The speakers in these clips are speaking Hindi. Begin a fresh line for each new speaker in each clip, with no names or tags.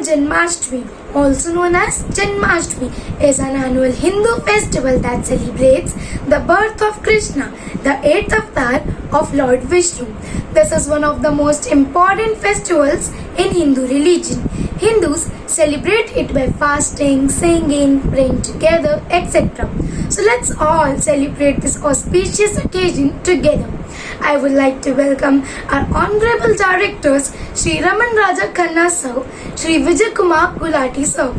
Janmashtami, also known as Janmashtami, is an annual Hindu festival that celebrates the birth of Krishna, the eighth avatar of Lord Vishnu. This is one of the most important festivals in Hindu religion. Hindus celebrate it by fasting, singing, praying together, etc. So let's all celebrate this auspicious occasion together. I would like to welcome our Honorable Directors, Shri Raman Raja Khanna Sir, Shri Vijay Kumar Gulati Sir,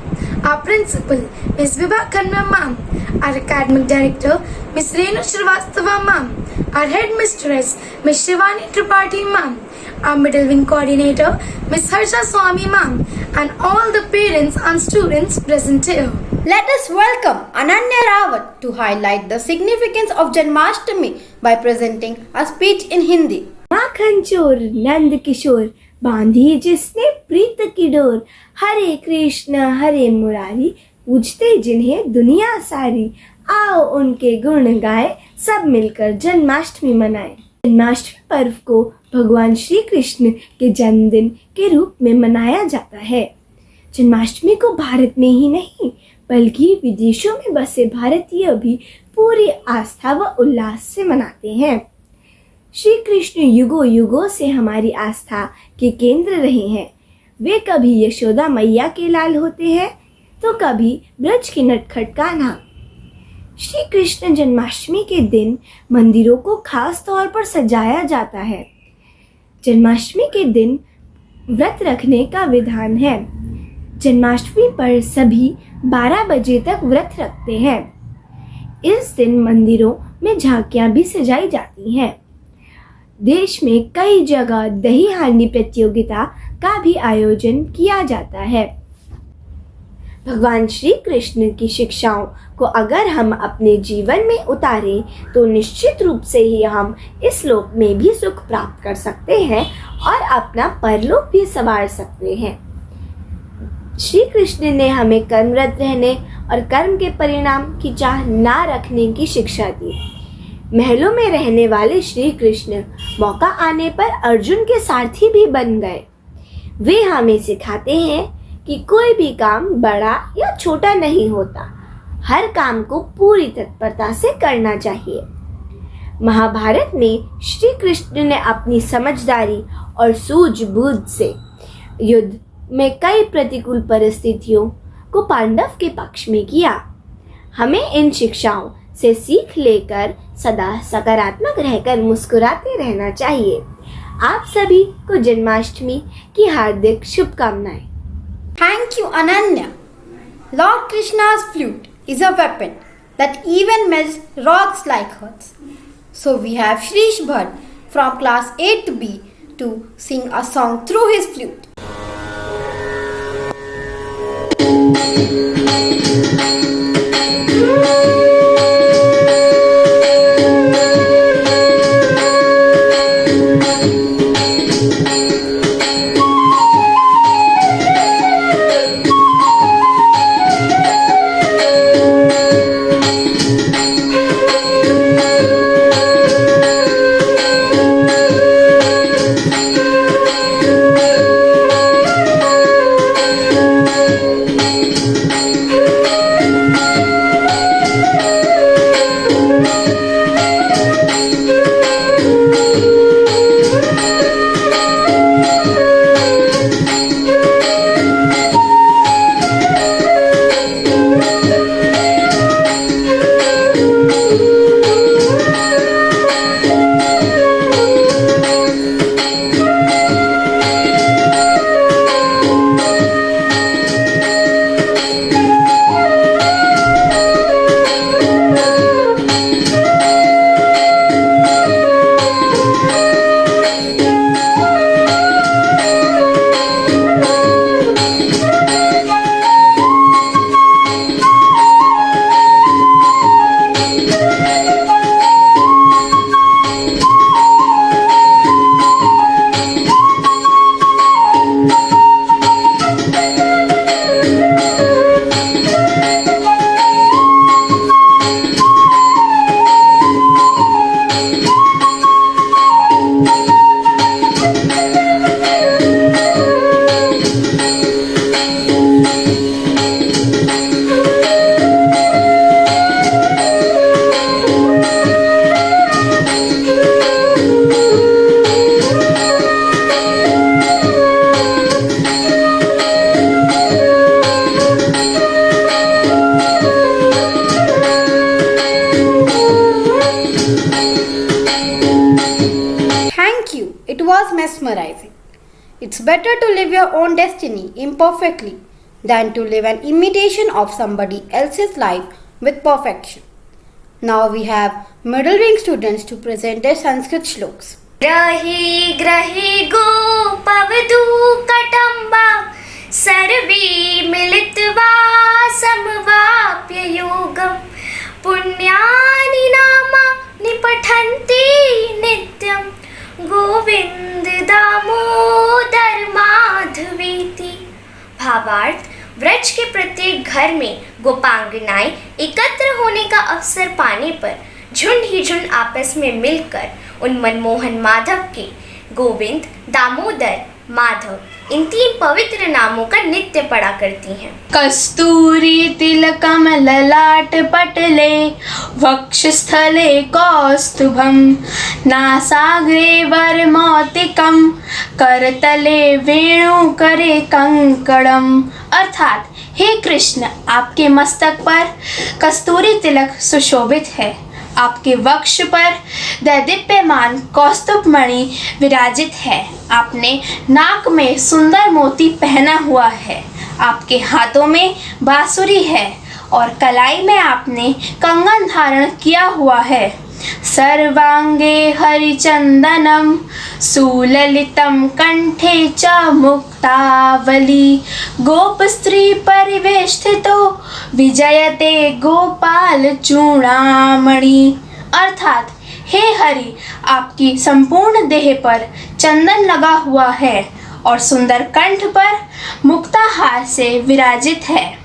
our Principal, Ms. Vibha Khanna Ma'am, our Academic Director, Ms. Renu Srivastava Ma'am, our Headmistress, Ms. Shivani Tripathi Ma'am, our Middle Wing Coordinator, Ms. Harsha Swami Ma'am, and all the parents and students present here.
Let us welcome Ananya Rawat to highlight the significance of Janmashtami by presenting a speech in Hindi.
माखन चोर नंद किशोर बांधी जिसने प्रीत की डोर, हरे कृष्ण मुरारी पूजते जिन्हें दुनिया सारी, आओ उनके गुण गाए सब मिलकर जन्माष्टमी मनाएं। जन्माष्टमी पर्व को भगवान श्री कृष्ण के जन्मदिन के रूप में मनाया जाता है। जन्माष्टमी को भारत में ही नहीं बल्कि विदेशों में बसे भारतीय भी पूरी आस्था व उल्लास से मनाते हैं। श्री कृष्ण युगों युगों से हमारी आस्था के केंद्र रहे हैं। वे कभी यशोदा मैया के लाल होते हैं तो कभी ब्रज के नटखट कान्हा। श्री कृष्ण जन्माष्टमी के दिन मंदिरों को खास तौर पर सजाया जाता है। जन्माष्टमी के दिन व्रत रखने का विधान है। जन्माष्टमी पर सभी 12 बजे तक व्रत रखते हैं। इस दिन मंदिरों में झांकियां भी सजाई जाती हैं। देश में कई जगह दही हांडी प्रतियोगिता का भी आयोजन किया जाता है। भगवान श्री कृष्ण की शिक्षाओं को अगर हम अपने जीवन में उतारें तो निश्चित रूप से ही हम इस लोक में भी सुख प्राप्त कर सकते हैं और अपना परलोक भी संवार सकते हैं। श्री कृष्ण ने हमें कर्मरत रहने और कर्म के परिणाम की चाह ना रखने की शिक्षा दी। महलों में रहने वाले श्री कृष्ण मौका आने पर अर्जुन के सारथी भी बन गए। वे हमें सिखाते हैं कि कोई भी काम बड़ा या छोटा नहीं होता, हर काम को पूरी तत्परता से करना चाहिए। महाभारत में श्री कृष्ण ने अपनी समझदारी और सूझबूझ से युद्ध में कई प्रतिकूल परिस्थितियों को पांडव के पक्ष में किया। हमें इन शिक्षाओं से सीख लेकर सदा सकारात्मक रहकर मुस्कुराते रहना चाहिए। आप सभी को जन्माष्टमी की हार्दिक शुभकामनाएं।
Thank you, Ananya. Lord Krishna's flute is a weapon that even melts rocks like hearts. So we have Shrish Bhatt from class 8B to sing a song through his flute. was mesmerizing. It's better to live your own destiny imperfectly than to live an imitation of somebody else's life with perfection. Now we have middle wing students to present their Sanskrit shloks.
ग्रही ग्रही गोपवधू कटम्बा सर्वे मिलित्वा समवाप्य योगम् पुण्यानि नामानि पठन्ति नित्यं गोविन्द दामोदर माधवेति। भावार्थ, व्रज के प्रत्येक घर में गोपांगनाएं एकत्र होने का अवसर पाने पर झुंड ही झुंड आपस में मिलकर उन मनमोहन माधव के गोविंद, दामोदर, माधव इन 3 पवित्र नामों का नित्य पढ़ा करती हैं।
कस्तूरी तिलकम ललाट पटले वक्षस्थले कौस्तुभम नासाग्रे वरमौतिकम करतले वेणुकरे कंकड़म। अर्थात, हे कृष्ण, आपके मस्तक पर कस्तूरी तिलक सुशोभित है, आपके वक्ष पर दैदीप्यमान कौस्तुभ मणि विराजित है, आपने नाक में सुंदर मोती पहना हुआ है, आपके हाथों में बांसुरी है और कलाई में आपने कंगन धारण किया हुआ है। सर्वांगे हरिचंदनम सुललितम कंठे च मुक्तावली गोप स्त्री परिवेष्टितो विजयते गोपाल चूड़ामणि। अर्थात, हे हरि, आपकी संपूर्ण देह पर चंदन लगा हुआ है और सुंदर कंठ पर मुक्ताहार से विराजित है।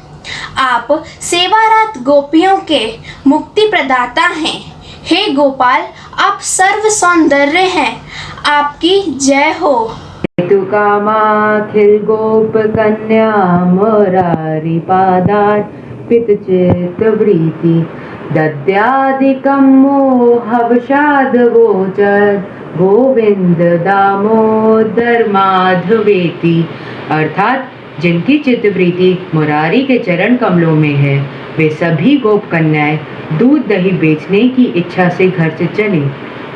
आप सेवारत गोपियों के मुक्ति प्रदाता हैं। हे गोपाल, आप सर्व सौंदर्य हैं, आपकी जय हो।
तु कामाखिल गोप कन्या मुरारी पादार्पित चित्त वृत्ति दद्यादिकं मोहवशाद वोचद गोविंद दामोदर माधवेति। अर्थात, जिनकी चित्तवृत्ति मुरारी के चरण कमलों में है, वे सभी गोप कन्याएं दूध दही बेचने की इच्छा से घर से चली।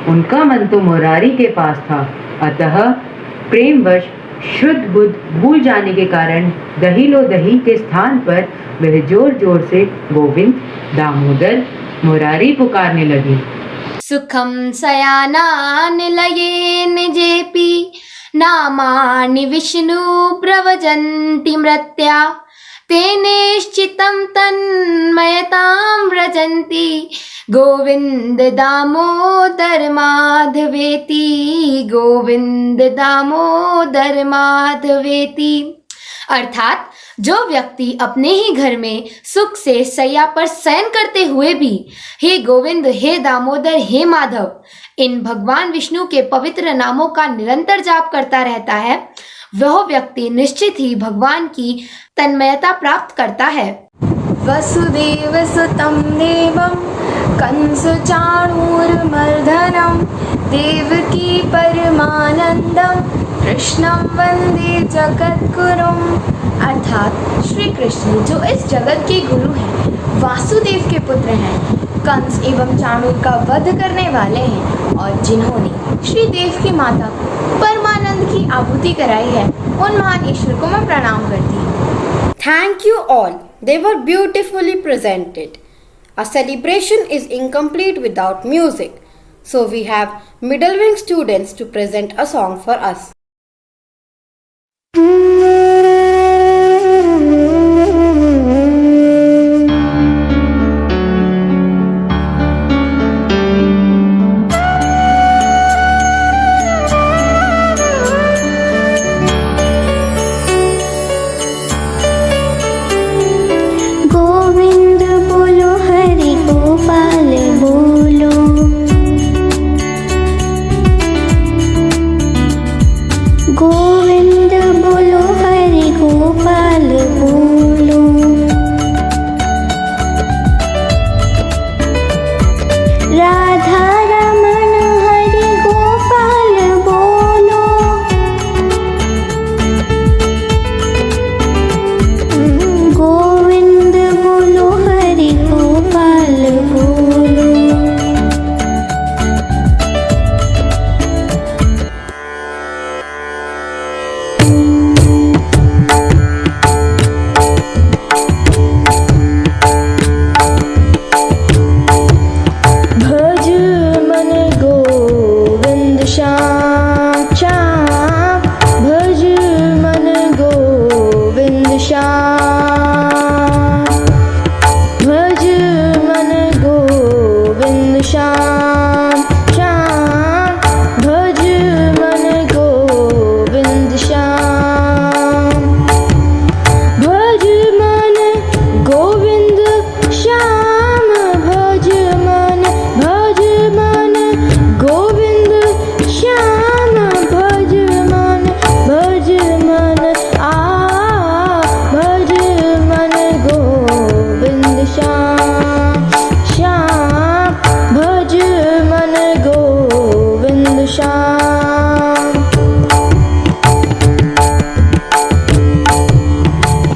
उनका मन तो मुरारी के पास था, अतः प्रेमवश शुद्ध बुद्ध भूल जाने के कारण दही लो दही के स्थान पर वह जोर जोर से गोविंद, दामोदर, मुरारी पुकारने लगी।
सुखम सयानानिलये निजेपि नामानि विष्णु प्रवजन्ति मृत्या तेनेश्चितं तन्मयतां व्रजन्ति गोविंद दामोदर माधवेति। गोविंद दामोदर माधवेति। अर्थात, जो व्यक्ति अपने ही घर में सुख से सैया पर शयन करते हुए भी हे गोविंद, हे दामोदर, हे माधव इन भगवान विष्णु के पवित्र नामों का निरंतर जाप करता रहता है, वह व्यक्ति निश्चित ही भगवान की तन्मयता प्राप्त करता है।
वसुदेव सुतं देवं कंस चाणूरमर्दनं देवकी परमानंदं कृष्णं वंदे जगद्गुरुम्। अर्थात, श्री कृष्ण जो इस जगत के गुरु हैं, वासुदेव के पुत्र हैं, कंस एवं चाणूर का वध करने वाले हैं और जिन्होंने श्री देव की माता को परमानंद की आहुति कराई है, उन महान ईश्वर को मैं प्रणाम करती हूँ।
Thank you all. They were beautifully presented. A celebration is incomplete without music. So we have middle wing students to present a song for us.
Govind बोलो हरि गोपाल बोलो
श्याम श्याम भज मन गोविंद श्याम भज मन गोविंद श्याम भज मन गोविंद श्याम भज मन आ भज मन गोविंद श्याम श्याम भज मन गोविंद श्याम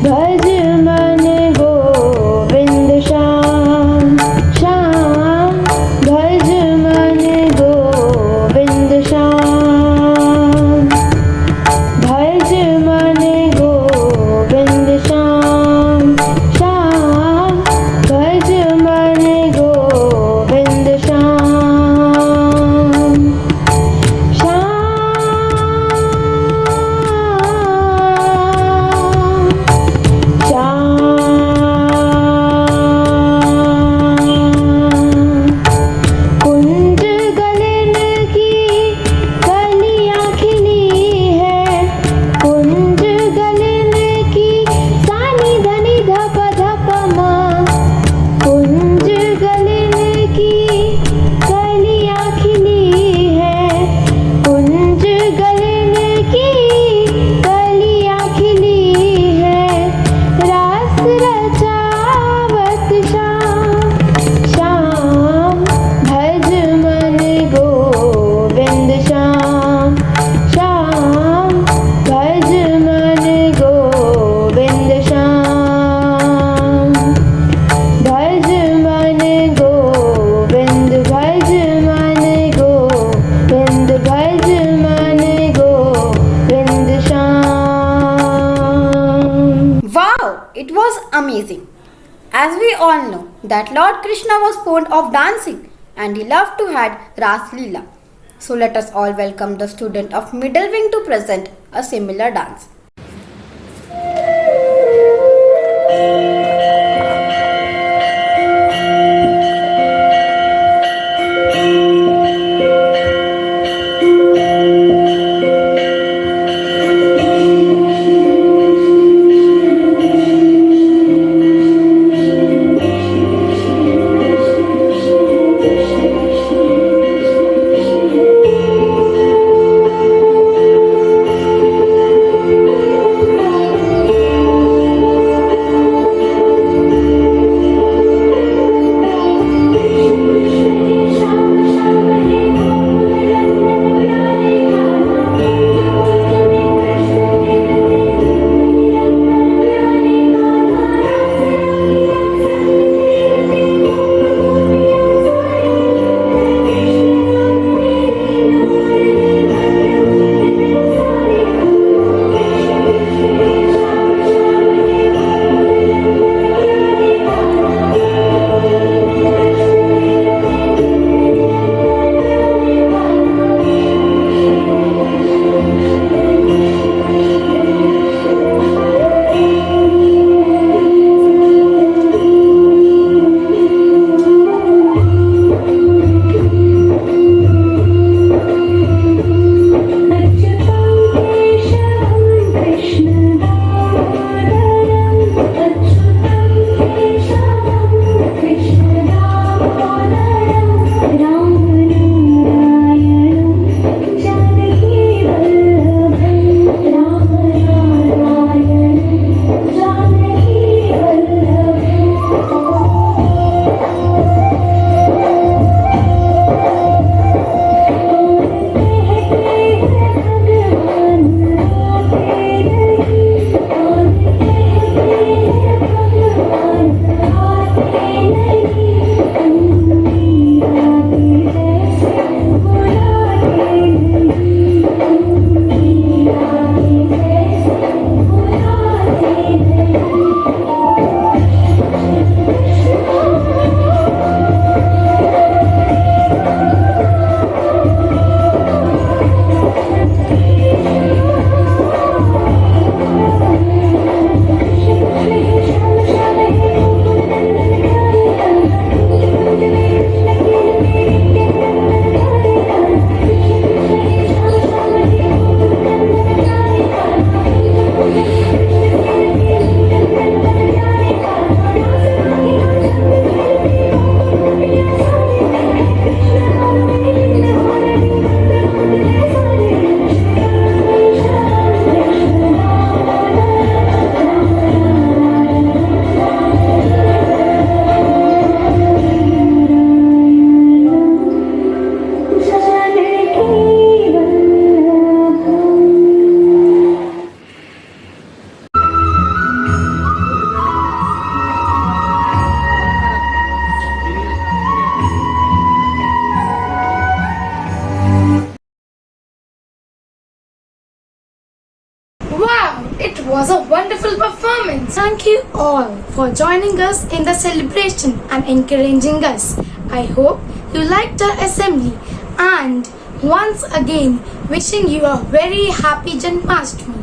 भज मन गोविंद श्याम श्याम भज मन गोविंद श्याम भज मन गोविंद श्याम श्याम भज मन गोविंद श्याम कुंज गलन की कलियां खिली है कुंज गलन की सानी धनी धप धप माँ कुंज गलन की कलियां खिली है कुंज गलन की कलियां खिली है रास रचावत श्याम श्याम भज मन गोविंद श्याम श्याम भज मन गोविंद श्याम भज मन गोविंद भज मन गोविंद भज मन Govind Shyam
Wow, it was amazing. As we all know that Lord Krishna was fond of dancing and he loved to had Ras Leela. So let us all welcome the student of middle wing to present a similar dance.
was a wonderful performance. Thank you all for joining us in the celebration and encouraging us. I hope you liked our assembly, and once again wishing you a very happy Janmashtami.